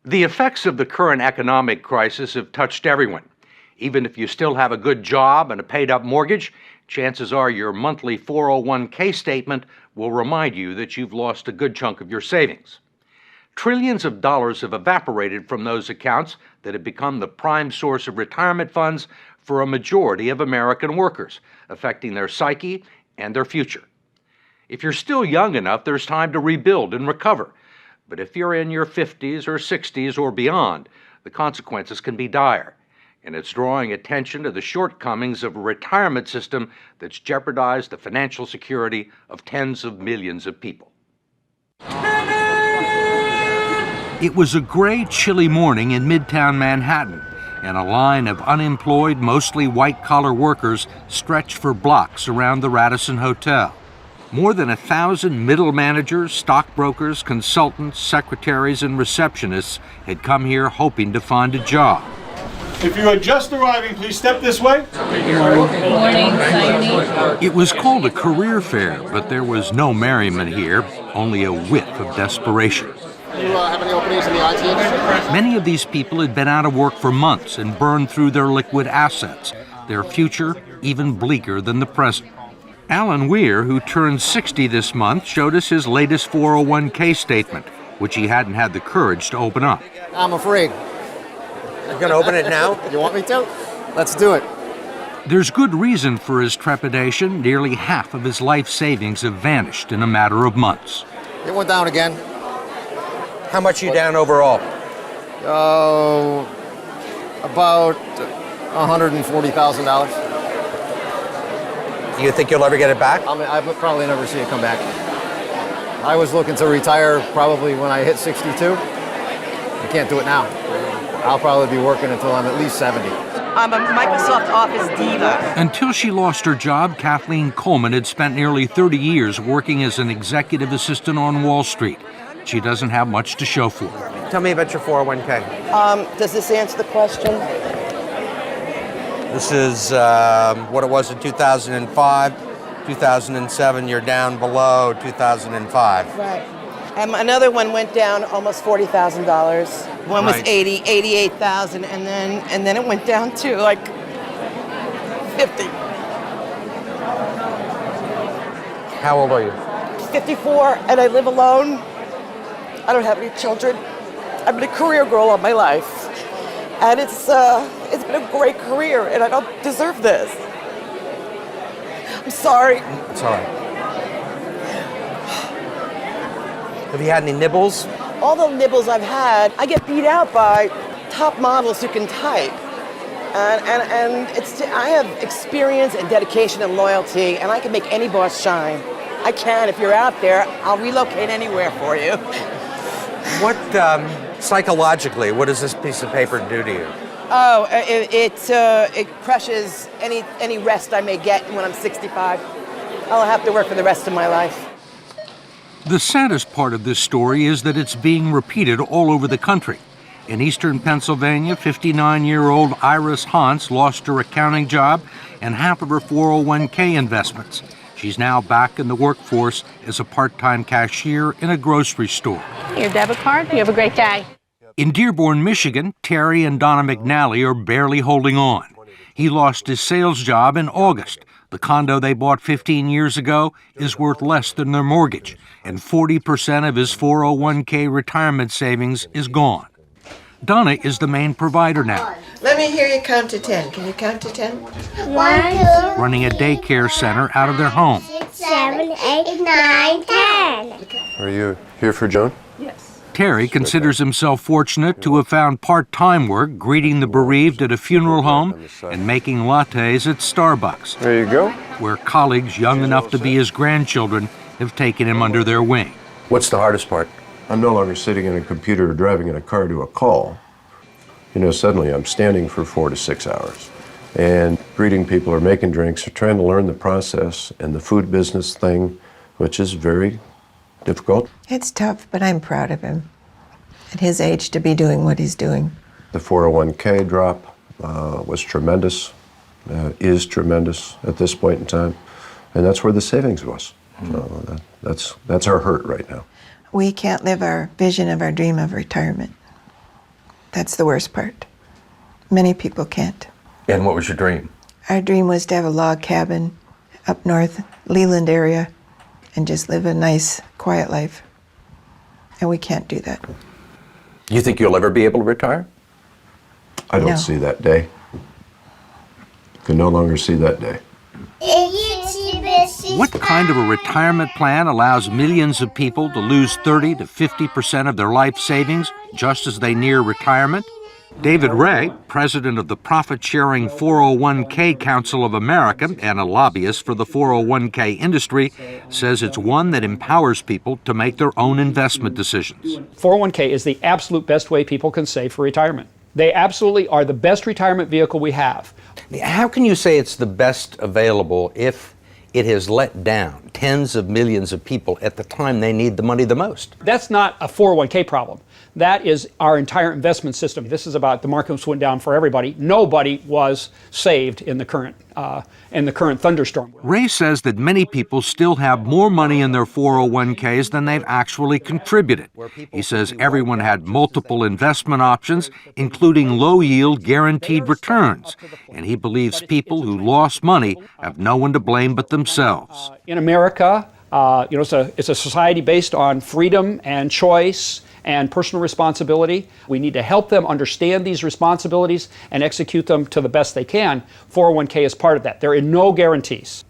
The effects of the current economic crisis have touched everyone. Even if you still have a good job and a paid-up mortgage, chances are your monthly 401k statement will remind you that you've lost a good chunk of your savings. Trillions of dollars have evaporated from those accounts that have become the prime source of retirement funds for a majority of American workers, affecting their psyche and their future. If you're still young enough, there's time to rebuild and recover. But if you're in your 50s or 60s or beyond, the consequences can be dire. And it's drawing attention to the shortcomings of a retirement system that's jeopardized the financial security of tens of millions of people. It was a gray, chilly morning in Midtown Manhattan, and a line of unemployed, mostly white-collar workers stretched for blocks around the Radisson Hotel. More than 1,000 middle managers, stockbrokers, consultants, secretaries, and receptionists had come here hoping to find a job. If you are just arriving, please step this way. Good morning. It was called a career fair, but there was no merriment here, only a whiff of desperation. Do you have any openings in the IT industry? Many of these people had been out of work for months and burned through their liquid assets, their future even bleaker than the present. Alan Weir, who turned 60 this month, showed us his latest 401k statement, which he hadn't had the courage to open up. I'm afraid. You're going to open it now? You want me to? Let's do it. There's good reason for his trepidation. Nearly half of his life savings have vanished in a matter of months. It went down again. How much are you down overall? About $140,000. Do you think you'll ever get it back? I'll probably never see it come back. I was looking to retire probably when I hit 62. I can't do it now. I'll probably be working until I'm at least 70. I'm a Microsoft Office diva. Until she lost her job, Kathleen Coleman had spent nearly 30 years working as an executive assistant on Wall Street. She doesn't have much to show for it. Tell me about your 401k. Does this answer the question? This is what it was in 2005. 2007, you're down below 2005. Right. And another one went down almost $40,000. One was Right. 88,000, and then it went down to like 50. How old are you? 54, and I live alone. I don't have any children. I've been a career girl all my life, and it's been a great career, and I don't deserve this. I'm sorry. It's all right. Have you had any nibbles? All the nibbles I've had, I get beat out by top models who can type. And I have experience and dedication and loyalty, and I can make any boss shine. I can. If you're out there, I'll relocate anywhere for you. What, psychologically, what does this piece of paper do to you? Oh, it crushes any rest I may get when I'm 65. I'll have to work for the rest of my life. The saddest part of this story is that it's being repeated all over the country. In eastern Pennsylvania, 59-year-old Iris Hans lost her accounting job and half of her 401k investments. She's now back in the workforce as a part-time cashier in a grocery store. Your debit card. You have a great day. In Dearborn, Michigan, Terry and Donna McNally are barely holding on. He lost his sales job in August. The condo they bought 15 years ago is worth less than their mortgage, and 40% of his 401k retirement savings is gone. Donna is the main provider now. Let me hear you count to 10. Can you count to 10? 1, 2, Running a daycare center out of their home. 6, 7, 8, 9, 10. Are you here for Joan? Terry considers himself fortunate to have found part-time work greeting the bereaved at a funeral home and making lattes at Starbucks, There you go. where colleagues young enough to be his grandchildren have taken him under their wing. What's the hardest part? I'm no longer sitting in a computer or driving in a car to a call. You know, suddenly I'm standing for 4 to 6 hours and greeting people or making drinks or trying to learn the process and the food business thing, which is very difficult. It's tough, but I'm proud of him. At his age, to be doing what he's doing. The 401k drop was tremendous, is tremendous at this point in time, and that's where the savings was. So that's our hurt right now. We can't live our vision of our dream of retirement. That's the worst part. Many people can't. And what was your dream? Our dream was to have a log cabin up north, Leland area, and just live a nice, quiet life. And we can't do that. You think you'll ever be able to retire? I don't No. see that day. Can no longer see that day. What kind of a retirement plan allows millions of people to lose 30 to 50% of their life savings just as they near retirement? David Ray, president of the profit-sharing 401k Council of America and a lobbyist for the 401k industry, says it's one that empowers people to make their own investment decisions. 401k is the absolute best way people can save for retirement. They absolutely are the best retirement vehicle we have. How can you say it's the best available if it has let down tens of millions of people at the time they need the money the most? That's not a 401k problem. That is our entire investment system. This is about the markets went down for everybody. Nobody was saved in the current thunderstorm. Ray says that many people still have more money in their 401ks than they've actually contributed. He says everyone had multiple investment options, including low-yield guaranteed returns, and he believes people who lost money have no one to blame but themselves. In America, it's a society based on freedom and choice and personal responsibility. We need to help them understand these responsibilities and execute them to the best they can. 401k is part of that. There are no guarantees.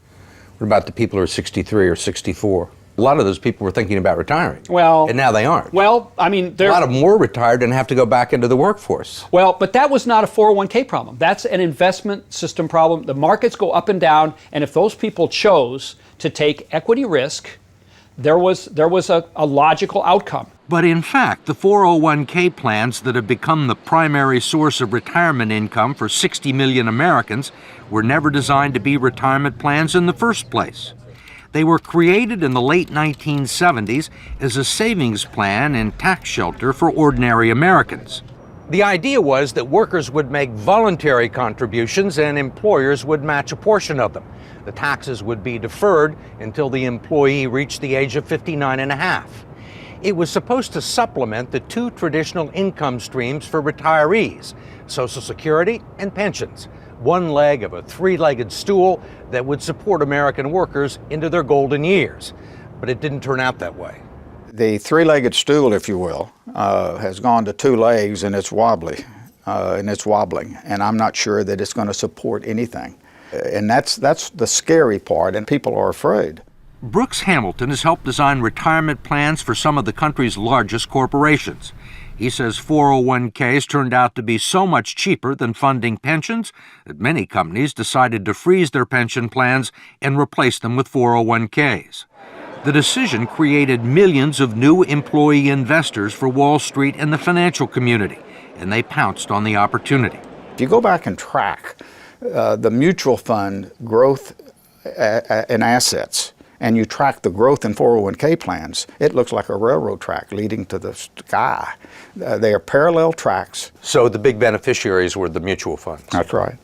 What about the people who are 63 or 64? A lot of those people were thinking about retiring. Well, and now they aren't. Well, I mean, a lot of them were retired and have to go back into the workforce. Well, but that was not a 401k problem. That's an investment system problem. The markets go up and down, and if those people chose to take equity risk, there was a logical outcome. But in fact, the 401k plans that have become the primary source of retirement income for 60 million Americans were never designed to be retirement plans in the first place. They were created in the late 1970s as a savings plan and tax shelter for ordinary Americans. The idea was that workers would make voluntary contributions and employers would match a portion of them. The taxes would be deferred until the employee reached the age of 59 and a half. It was supposed to supplement the two traditional income streams for retirees, Social Security and pensions, one leg of a three-legged stool that would support American workers into their golden years. But it didn't turn out that way. The three-legged stool, if you will, has gone to two legs, and it's wobbly, and it's wobbling, and I'm not sure that it's going to support anything. And that's the scary part, and people are afraid. Brooks Hamilton has helped design retirement plans for some of the country's largest corporations. He says 401ks turned out to be so much cheaper than funding pensions that many companies decided to freeze their pension plans and replace them with 401ks. The decision created millions of new employee investors for Wall Street and the financial community, and they pounced on the opportunity. If you go back and track the mutual fund growth in assets, and you track the growth in 401k plans, it looks like a railroad track leading to the sky. They are parallel tracks. So the big beneficiaries were the mutual funds. That's right.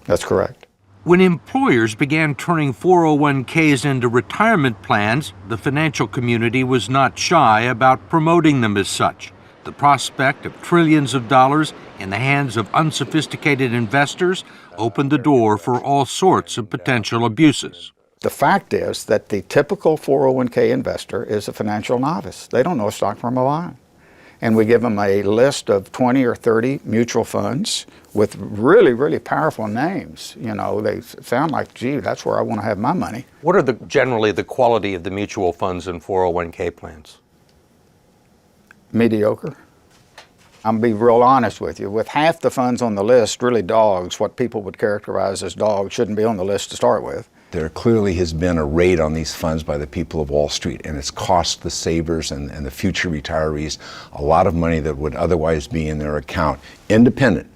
That's correct. When employers began turning 401ks into retirement plans, the financial community was not shy about promoting them as such. The prospect of trillions of dollars in the hands of unsophisticated investors opened the door for all sorts of potential abuses. The fact is that the typical 401k investor is a financial novice. They don't know a stock from a bond. And we give them a list of 20 or 30 mutual funds with really, really powerful names. You know, they sound like, gee, that's where I want to have my money. What are generally the quality of the mutual funds and 401k plans? Mediocre. I'm going to be real honest with you. With half the funds on the list, really dogs, what people would characterize as dogs, shouldn't be on the list to start with. There clearly has been a raid on these funds by the people of Wall Street, and it's cost the savers and the future retirees a lot of money that would otherwise be in their account, independent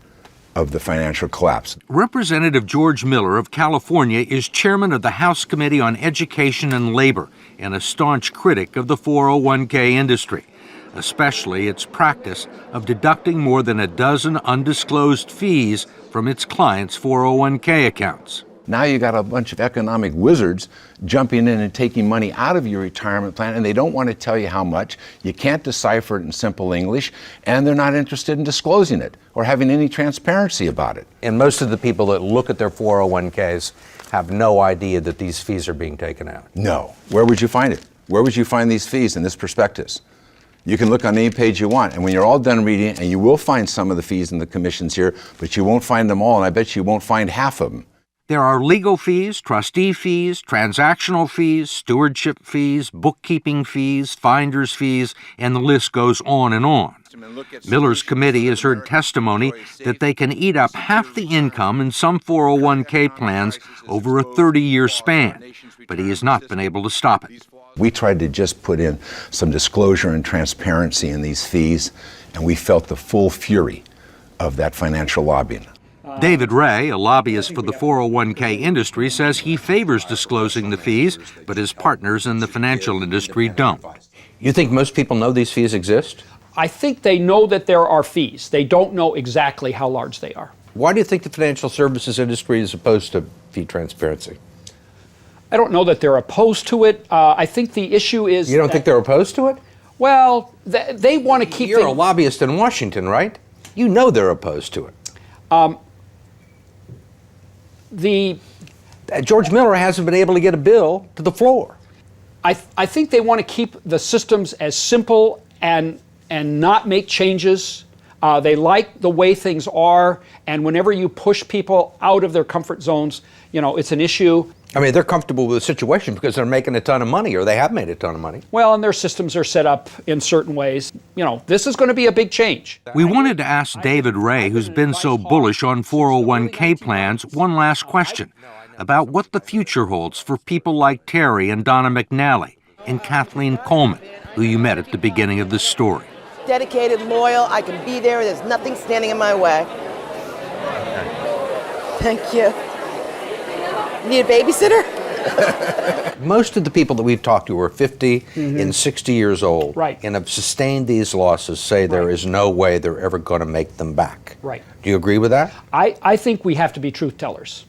of the financial collapse. Representative George Miller of California is chairman of the House Committee on Education and Labor and a staunch critic of the 401k industry, especially its practice of deducting more than a dozen undisclosed fees from its clients' 401k accounts. Now you got a bunch of economic wizards jumping in and taking money out of your retirement plan, and they don't want to tell you how much. You can't decipher it in simple English, and they're not interested in disclosing it or having any transparency about it. And most of the people that look at their 401ks have no idea that these fees are being taken out. No. Where would you find it? Where would you find these fees in this prospectus? You can look on any page you want, and when you're all done reading it, and you will find some of the fees and the commissions here, but you won't find them all, and I bet you won't find half of them. There are legal fees, trustee fees, transactional fees, stewardship fees, bookkeeping fees, finder's fees, and the list goes on and on. Miller's committee has heard testimony that they can eat up half the income in some 401k plans over a 30-year span, but he has not been able to stop it. We tried to just put in some disclosure and transparency in these fees, and we felt the full fury of that financial lobbying. David Ray, a lobbyist for the 401k industry, says he favors disclosing the fees, but his partners in the financial industry don't. You think most people know these fees exist? I think they know that there are fees. They don't know exactly how large they are. Why do you think the financial services industry is opposed to fee transparency? I don't know that they're opposed to it. I think the issue is... You don't think they're opposed to it? Well, they want to keep... You're a lobbyist in Washington, right? You know they're opposed to it. George Miller hasn't been able to get a bill to the floor. I think they want to keep the systems as simple and not make changes. They like the way things are, and whenever you push people out of their comfort zones, it's an issue. I mean, they're comfortable with the situation because they're making a ton of money, or they have made a ton of money. Well, and their systems are set up in certain ways. This is going to be a big change. We wanted to ask David Ray, who's been so bullish on 401k plans, one last question about what the future holds for people like Terry and Donna McNally and Kathleen Coleman, who you met at the beginning of this story. Dedicated, loyal, I can be there. There's nothing standing in my way. Thank you. Need a babysitter? Most of the people that we've talked to are 50 and 60 years old, right, and have sustained these losses, say there is no way they're ever going to make them back. Right. Do you agree with that? I think we have to be truth tellers.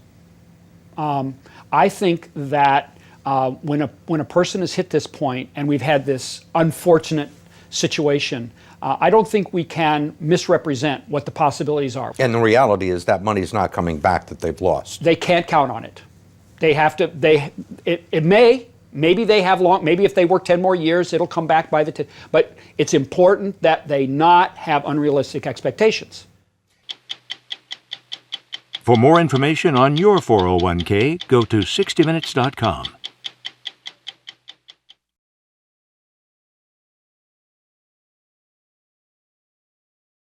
I think that when a person has hit this point, and we've had this unfortunate situation, I don't think we can misrepresent what the possibilities are. And the reality is that money's not coming back that they've lost. They can't count on it. They have to. Maybe they have maybe if they work 10 more years, it'll come back by the 10. But it's important that they not have unrealistic expectations. For more information on your 401k, go to 60minutes.com.